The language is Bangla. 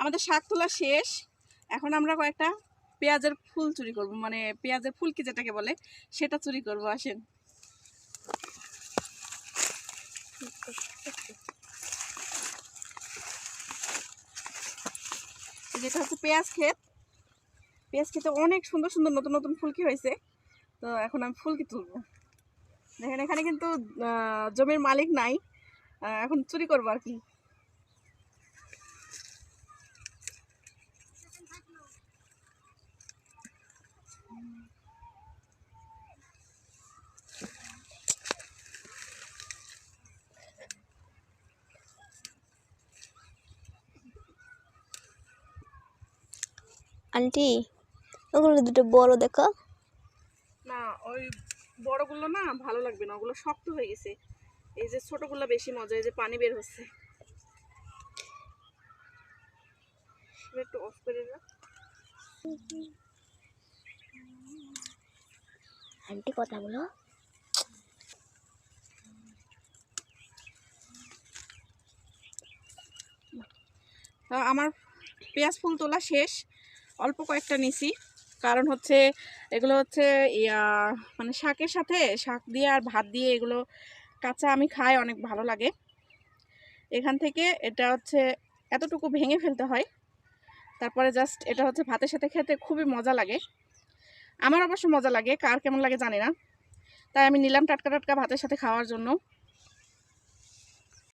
আমাদের শাক তোলা শেষ। এখন আমরা কয়েকটা পেঁয়াজের ফুল চুরি করব, মানে পেঁয়াজের ফুলকি যেটাকে বলে সেটা চুরি করব। আসেন। যেটা হচ্ছে পেঁয়াজ ক্ষেত। পেঁয়াজ খেতে অনেক সুন্দর সুন্দর নতুন নতুন ফুলকি হয়েছে। তো এখন আমি ফুলকি তুলবো। দেখেন এখানে কিন্তু জমির মালিক নাই, এখন চুরি করবো আর কি। আন্টি ওগুলো দুটো বড় দেখো। না, ওই বড়গুলো না ভালো লাগবে না, ওগুলো শক্ত হয়ে গেছে। এই যে ছোটগুলো বেশি মজা, এই যে পানি বের হচ্ছে। একটু অফ করে দাও। আন্টি কথা বলো। আমার পেঁয়াজ ফুল তোলা শেষ, অল্প কয়েকটা নিছি। কারণ হচ্ছে এগুলো হচ্ছে মানে শাকের সাথে, শাক দিয়ে আর ভাত দিয়ে এগুলো কাঁচা আমি খাই, অনেক ভালো লাগে। এখান থেকে এটা হচ্ছে এতটুকু ভেঙে ফেলতে হয়, তারপরে জাস্ট এটা হচ্ছে ভাতের সাথে খেতে খুবই মজা লাগে। আমার অবশ্য মজা লাগে, কার কেমন লাগে জানি না, তাই আমি নিলাম টাটকা টাটকা ভাতের সাথে খাওয়ার জন্য।